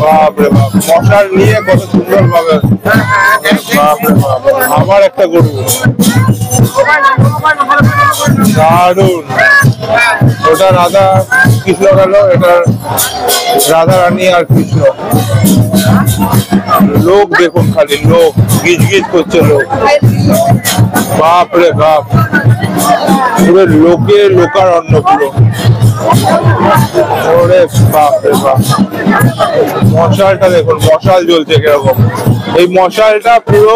বাপরে বাপ, মশার নিয়ে কত সুন্দর ভাবে। বাপরে বাপ, আবার একটা গরু, দারুন। ওটা রাধা কৃষ্ণ গেল, এটা রাধা রানী আর কৃষ্ণ। লোক দেখুন, খালি লোক গিজ গিজ করছে লোক। বাপরে বাপ, পুরো লোকে লোকারণ্য পুরো। ওরে বাপরে বাপ, মশালটা দেখুন, মশাল জ্বলছে কিরকম। এই মশালটা পুরো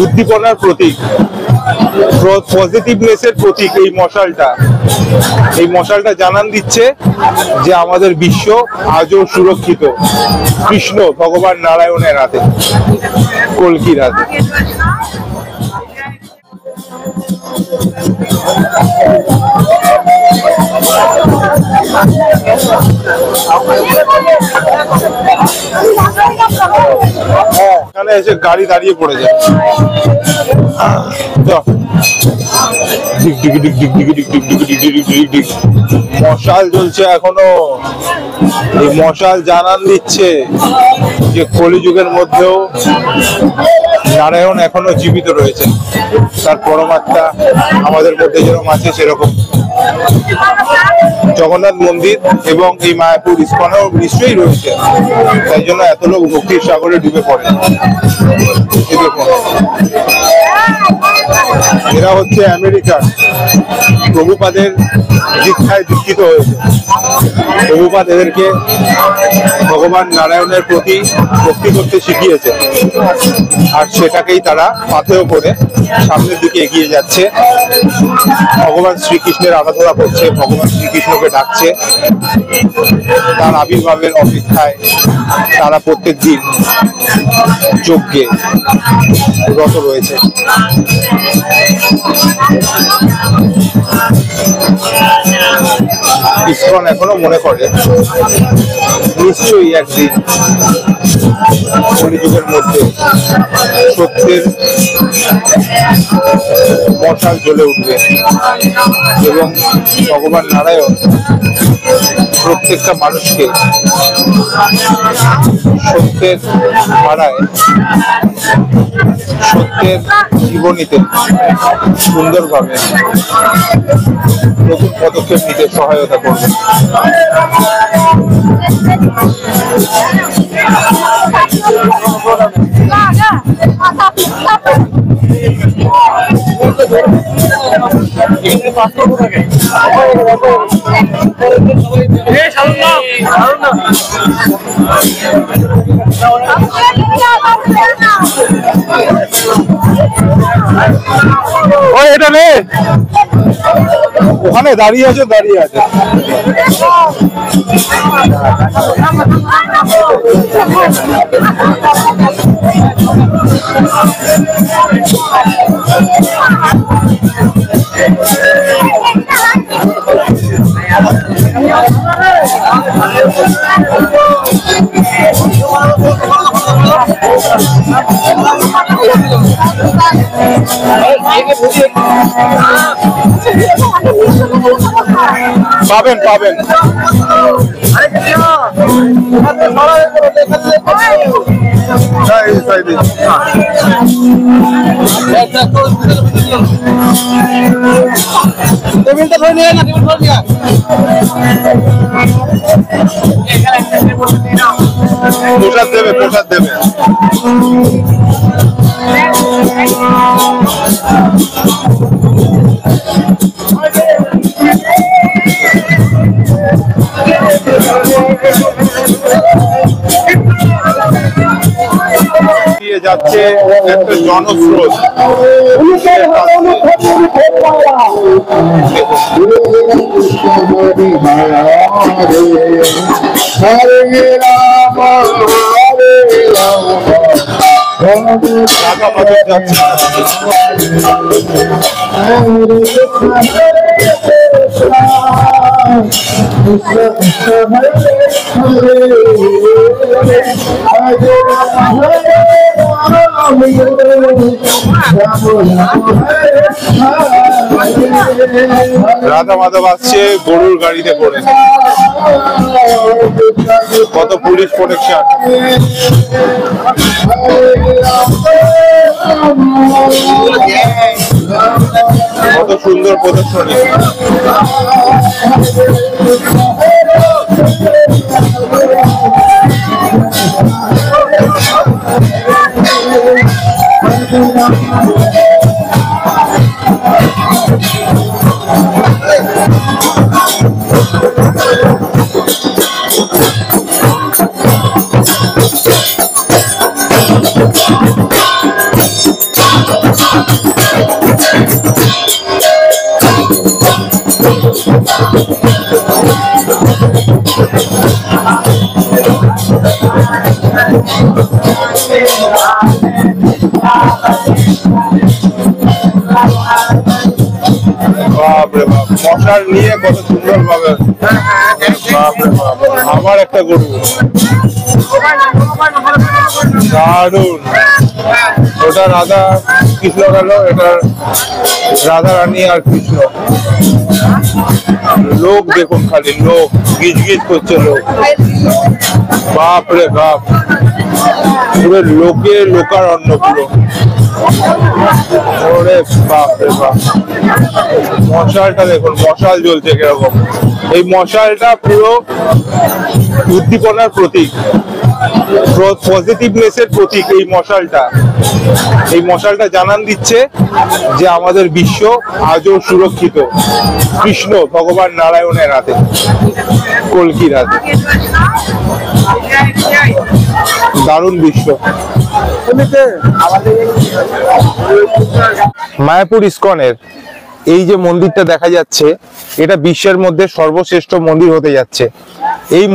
উদ্দীপনার প্রতীক, পজিটিভনেসের প্রতীক। এই মশালটা, এই মশালটা জানান দিচ্ছে যে আমাদের বিশ্ব আজও সুরক্ষিত কৃষ্ণ ভগবান নারায়ণের হাতে, কল্কির হাতে। এখানে এসে গাড়ি দাঁড়িয়ে পড়ে যায়। মশাল জ্বলছে এখনো। এই মশাল জানান দিচ্ছে যে কলিযুগের মধ্যেও নারায়ণ এখনো জীবিত রয়েছে, তার পরমাত্মা আমাদের মধ্যে যেরকম আছে সেরকম। জগন্নাথ মন্দির এবং এই মায়াপুর ইস্কনেও নিশ্চয়ই রয়েছে, তাই জন্য এত লোক ভক্তির সাগরে ডুবে পড়ে। এরা হচ্ছে আমেরিকার, প্রভুপাদের দীক্ষায় দীক্ষিত হয়েছে। প্রভুপাদ এদেরকে ভগবান নারায়ণের প্রতি ভক্তি করতে শিখিয়েছে, আর সেটাকেই তারা পাথেয় করে সামনের দিকে এগিয়ে যাচ্ছে। ভগবান শ্রীকৃষ্ণের আরাধনা করছে, ভগবান শ্রীকৃষ্ণকে ডাকছে। তার আবির্ভাবের অপেক্ষায় তারা প্রত্যেক দিন যজ্ঞে রত রয়েছে। ইসকন এখনো মনে করে নিশ্চয়ই একদিন কলিযুগের মধ্যে সত্যের মশাল জ্বলে উঠবে এবং ভগবান নারায়ণ প্রত্যেকটা মানুষকে সত্যের ধারায়, সত্যের জীবনীতে সুন্দরভাবে নতুন পদক্ষেপ নিতে সহায়তা করবে। এটা নে, ওখানে দাঁড়িয়ে আছে, দাঁড়িয়ে আছে। পাবেন পাবেন। প্রসাদ দেবে, প্রসাদ দেবে। যাচ্ছে একটা জনস্রোত। রাধা মাধব যাচ্ছে। রাধা মাধব আসছে গরুর গাড়িতে করে, কত পুলিশ প্রোটেকশন। কত সুন্দর প্রদর্শনী। বাপরে বাপ, মশাল নিয়ে কত সুন্দর ভাবে। বাপরে বাপ, আবার একটা গরু, দারুন। ওটা রাধা কৃষ্ণ গেল, এটা রাধা রানী আর কৃষ্ণ। লোক দেখুন, খালি লোক গিজ গিজ করছে লোক। বাপরে বাপ, পুরো লোকে লোকারণ্য পুরো। ওরে বাপরে বাপ, মশালটা দেখুন, মশাল জ্বলছে কিরকম। এই মশালটা পুরো উদ্দীপনার প্রতীক, পজিটিভনেসের প্রতীক। এই মশালটা, এই মশালটা জানান দিচ্ছে যে আমাদের বিশ্ব আজও সুরক্ষিত কৃষ্ণ ভগবান নারায়ণের হাতে, কল্কির হাতে। দারুণ বিশ্ব। মায়াপুর ইস্কনের এই যে মন্দিরটা দেখা যাচ্ছে, এটা বিশ্বের মধ্যে সর্বশ্রেষ্ঠ মন্দির হতে যাচ্ছে। এই